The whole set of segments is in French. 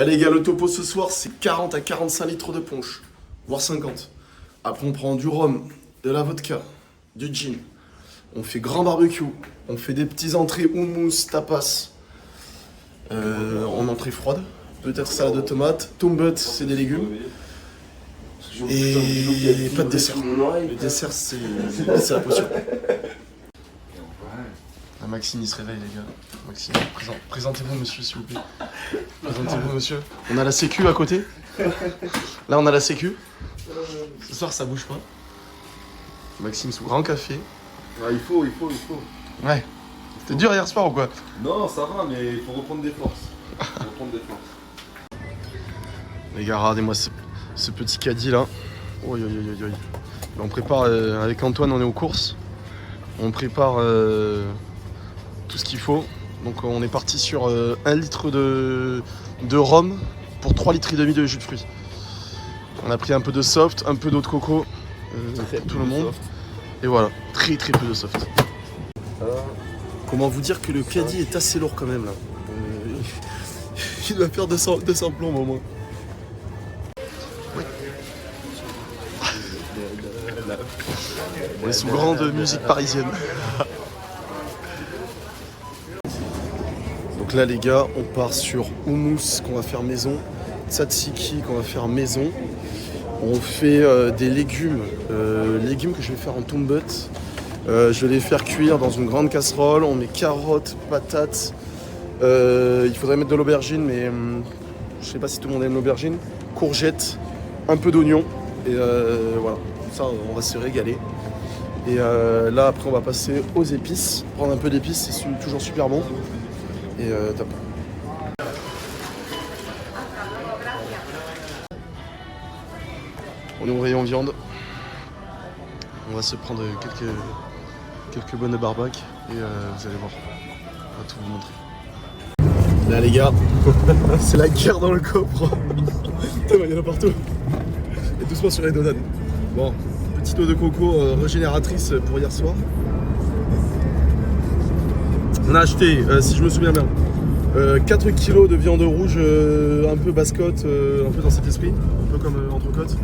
Là les gars, le topo ce soir c'est 40 à 45 litres de punch, voire 50. Après on prend du rhum, de la vodka, du gin. On fait grand barbecue, on fait des petits entrées houmous, tapas, en entrée froide. Peut-être salade de tomates, tumbut c'est des légumes. Et pas de dessert. Le dessert c'est la potion. Ah, Maxime il se réveille les gars. Maxime, présentez-vous monsieur s'il vous plaît. Présentez-vous monsieur. On a la sécu à côté. Là on a la sécu. Ce soir ça bouge pas. Maxime sous grand café. Ah, il faut. Ouais. C'était dur hier soir ou quoi? Non, ça va, mais il faut reprendre des forces. Les gars, regardez-moi ce petit caddie là. Oh, on prépare, avec Antoine on est aux courses. On prépare tout ce qu'il faut. Donc on est parti sur 1 litre de rhum pour 3 litres et demi de jus de fruits. On a pris un peu de soft, un peu d'eau de coco pour tout le monde. Et voilà, très peu de soft. Comment vous dire que le caddie est assez lourd quand même là. Il doit faire 200 plombs au moins. On est sous grande musique parisienne. Donc là les gars, on part sur houmous qu'on va faire maison, tzatziki qu'on va faire maison. On fait des légumes que je vais faire en tumbut. Je vais les faire cuire dans une grande casserole. On met carottes, patates. Il faudrait mettre de l'aubergine, mais je sais pas si tout le monde aime l'aubergine. Courgettes, un peu d'oignon. Et voilà, ça on va se régaler. Et là après on va passer aux épices. Prendre un peu d'épices, c'est toujours super bon. Et top. On est au rayon viande. On va se prendre quelques bonnes barbaques et vous allez voir. On va tout vous montrer. Là les gars, c'est la guerre dans le coffre. Il y en a partout. Et doucement sur les donuts. Bon, petite eau de coco régénératrice pour hier soir. On a acheté, si je me souviens bien, 4 kilos de viande rouge un peu basse-côte, un peu dans cet esprit, un peu comme entrecôte.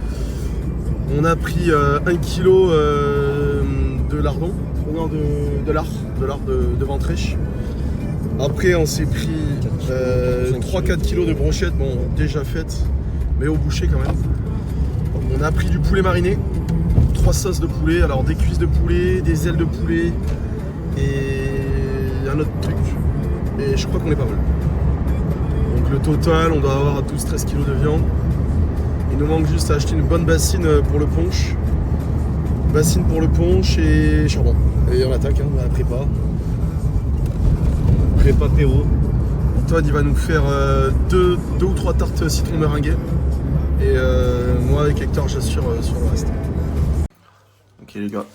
On a pris 1 kilo de lardon, non de lard de ventrèche. Après on s'est pris 3-4 kilos de brochettes, bon déjà faites, mais au boucher quand même. On a pris du poulet mariné, 3 sauces de poulet, alors des cuisses de poulet, des ailes de poulet et un autre truc. Et je crois qu'on est pas mal. Donc le total, on doit avoir 12-13 kilos de viande. Il nous manque juste à acheter une bonne bassine pour le punch. Bassine pour le punch et charbon. Et on attaque, hein, à la prépa. Prépa Péro. Antoine il va nous faire 2 ou 3 tartes citron meringuées. Et moi avec Hector j'assure sur le reste. Ok les gars,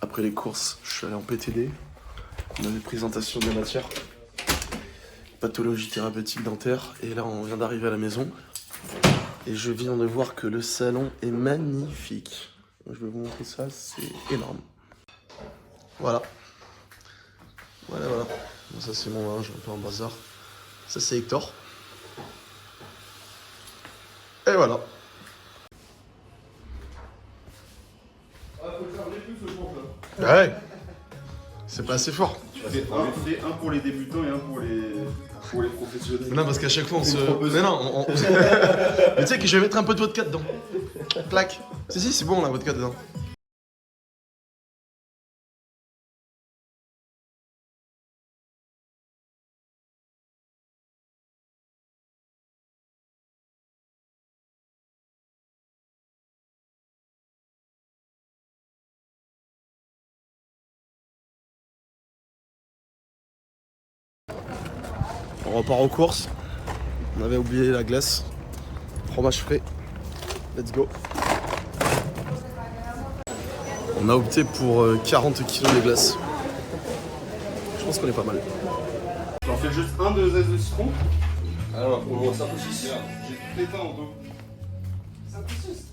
après les courses, je suis allé en PTD. On a une présentation de la matière. Pathologie thérapeutique dentaire. Et là on vient d'arriver à la maison. Et je viens de voir que le salon est magnifique. Je vais vous montrer ça, c'est énorme. Voilà. Voilà. Bon, ça c'est mon linge, un peu en bazar. Ça c'est Hector. Et voilà. Ah, faut le charger plus ce pompe là. Ouais. C'est pas assez fort. Un pour les débutants et un pour les professionnels. Non, parce qu'à chaque fois on se. Mais non, Mais tu sais que je vais mettre un peu de vodka dedans. Plaque. Si, c'est bon la vodka dedans. On repart aux courses. On avait oublié la glace. Fromage frais. Let's go. On a opté pour 40 kg de glace. Je pense qu'on est pas mal. J'en fais juste un de zeste de citron. Alors, pour voir ça aussi. J'ai tout éteint en tout. Ça pousse.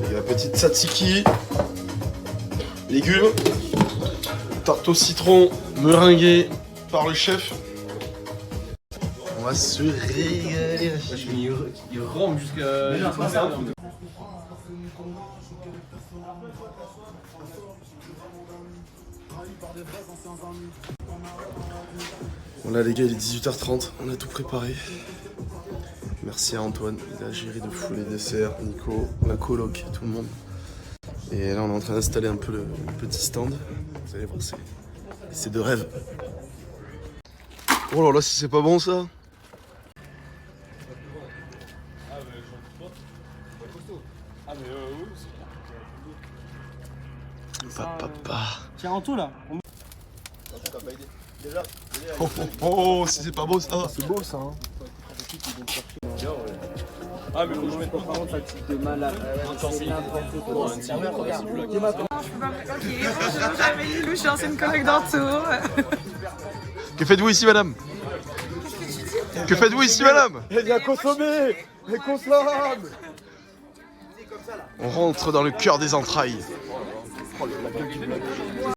Et la petite tzatziki, légumes, tarte au citron meringuée par le chef. On va se régaler. Il rampe jusqu'à. Bon là les gars, il est 18h30, on a tout préparé. Merci à Antoine, il a géré de fou les desserts, Nico, la coloc, tout le monde. Et là on est en train d'installer un peu le petit stand. Vous allez voir, c'est de rêve. Oh là là, si c'est pas bon ça. Papa. Tiens, en tout là. Oh, oh, oh, si c'est pas beau ça. C'est beau ça. Hein. Ah, mais faut que je mette par contre la petite de malade. C'est n'importe quoi. Un serveur, regarde. Ok, bonjour, j'appelle Lilou, je suis ancienne collègue d'Artour. Que faites-vous ici, madame? Que faites-vous ici, madame? Elle vient consommer. Elle consomme. On rentre dans le cœur des entrailles.